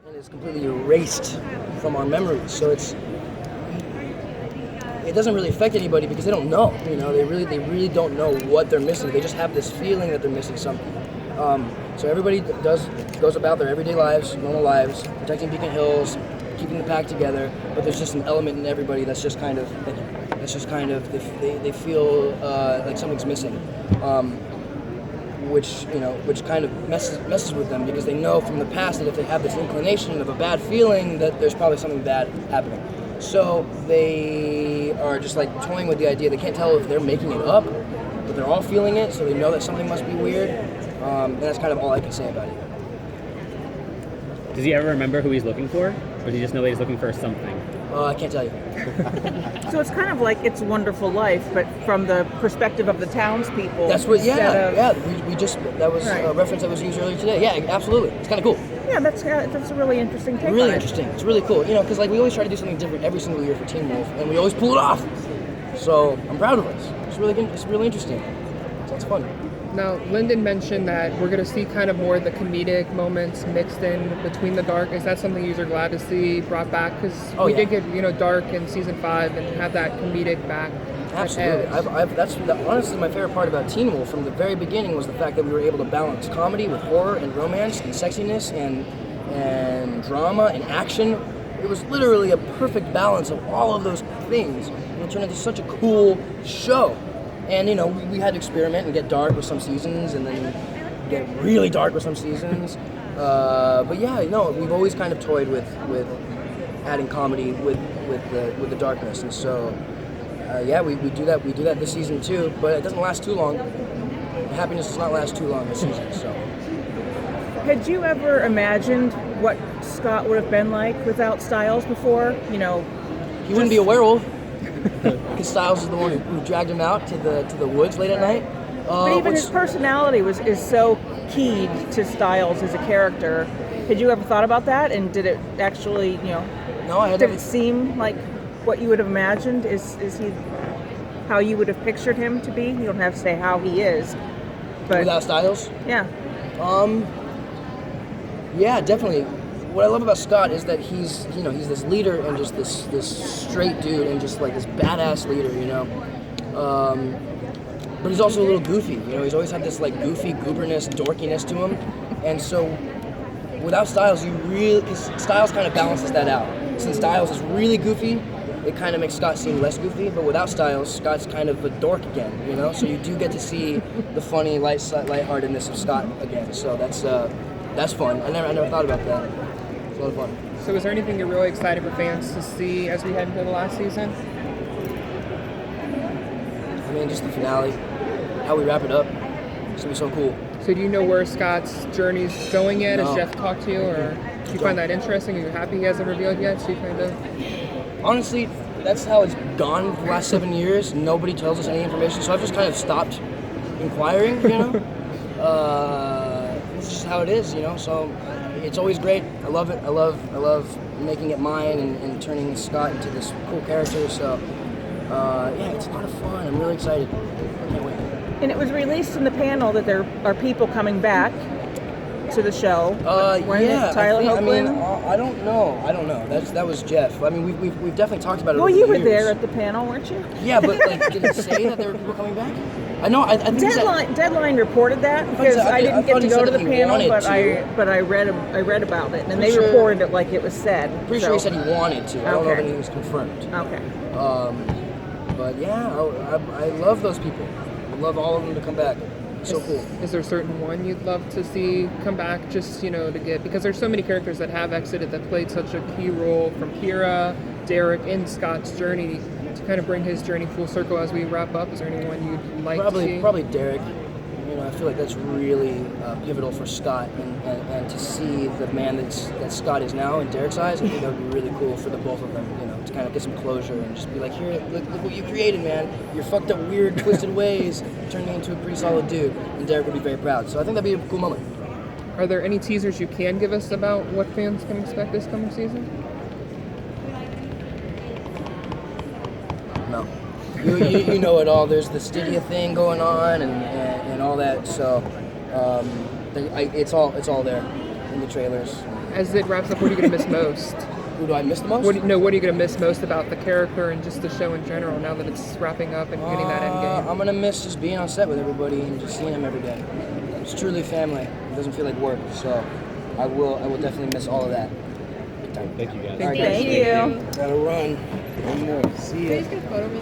and is completely erased from our memories. So it doesn't really affect anybody because they don't know. They really don't know what they're missing. They just have this feeling that they're missing something. So everybody goes about their everyday lives, normal lives, protecting Beacon Hills, keeping the pack together. But there's just an element in everybody that's just kind of they feel like something's missing. Which kind of messes with them because they know from the past that if they have this inclination of a bad feeling that there's probably something bad happening. So they are just like toying with the idea. They can't tell if they're making it up, but they're all feeling it, so they know that something must be weird. And that's kind of all I can say about it. Does he ever remember who he's looking for? Or does he just know that he's looking for something? I can't tell you. So it's kind of like It's a Wonderful Life, but from the perspective of the townspeople. That's what. Yeah. We just that was a reference that was used earlier today. Yeah, absolutely. It's kind of cool. Yeah, that's a really interesting take. Really interesting. It's really cool. Because we always try to do something different every single year for Teen Wolf, and we always pull it off. So I'm proud of us. It's really good. It's really interesting. So it's fun. Now, Lyndon mentioned that we're going to see kind of more of the comedic moments mixed in between the dark. Is that something you're glad to see brought back? Because we did get dark in season 5 and have that comedic back. Absolutely. That's honestly my favorite part about Teen Wolf from the very beginning was the fact that we were able to balance comedy with horror and romance and sexiness and drama and action. It was literally a perfect balance of all of those things, and it turned into such a cool show. And we had to experiment and get dark with some seasons, and then get really dark with some seasons. But yeah, we've always kind of toyed with adding comedy with the darkness, and so we do that. We do that this season too, but it doesn't last too long. The happiness does not last too long this season. So, had you ever imagined what Scott would have been like without Styles before? He wouldn't be a werewolf. Because Styles is the one who dragged him out to the woods late at night. But even his personality is so keyed to Styles as a character. Had you ever thought about that? And did it actually, No, I did it seem like what you would have imagined? Is he how you would have pictured him to be? You don't have to say how he is. But without Styles? Yeah. Yeah, definitely. What I love about Scott is that he's this leader and just this straight dude and just like this badass leader, But he's also a little goofy, He's always had this like goofy gooberness, dorkiness to him, and so without Styles, because Styles kind of balances that out. Since Styles is really goofy, it kind of makes Scott seem less goofy. But without Styles, Scott's kind of a dork again, So you do get to see the funny, lightheartedness of Scott again. So that's fun. I never thought about that. It's a lot of fun. So is there anything you're really excited for fans to see as we head into the last season? I mean, just the finale, how we wrap it up. It's gonna be so cool. So do you know where Scott's journey's going yet? No. Has Jeff talked to you, or do you find that interesting? Are you happy he hasn't revealed yet? So you kind of... Honestly, that's how it's gone for the last 7 years. Nobody tells us any information, so I've just kind of stopped inquiring, It's just how it is, So it's always great. I love it. I love making it mine and turning Scott into this cool character. So it's a lot of fun. I'm really excited. I can't wait. And it was released in the panel that there are people coming back to the show. Tyler Hoechlin? I don't know. That was Jeff. I mean, we've definitely talked about it. Well, over you the were years. there at the panel, weren't you? Yeah, but did it say that there were people coming back? I know. I think Deadline reported that because I didn't get to go to the panel, but I read about it, and they reported it like it was said. Pretty sure he said he wanted to. I don't know if anything was confirmed. Okay. But yeah, I love those people. I love all of them to come back. It's so cool. Is there a certain one you'd love to see come back just, to get... Because there's so many characters that have exited that played such a key role from Kira, Derek, in Scott's journey to kind of bring his journey full circle as we wrap up. Is there anyone you'd like to see? Probably Derek. I feel like that's really pivotal for Scott, and to see the man that Scott is now in Derek's eyes, I think that would be really cool for the both of them, to kind of get some closure and just be like, here, look what you created, man. Your fucked up, weird, twisted ways turned me into a pretty solid dude, and Derek would be very proud. So I think that'd be a cool moment. Are there any teasers you can give us about what fans can expect this coming season? No. You know it all. There's the Stygia thing going on and all that. So it's all there in the trailers. As it wraps up, what are you going to miss most? Who do I miss the most? What are you going to miss most about the character and just the show in general now that it's wrapping up and getting that end game? I'm gonna miss just being on set with everybody and just seeing them every day. It's truly family. It doesn't feel like work, so I will definitely miss all of that. Big time. Thank you guys. All right, Thank you. Gotta run. One more. See ya. Please get a photo of me.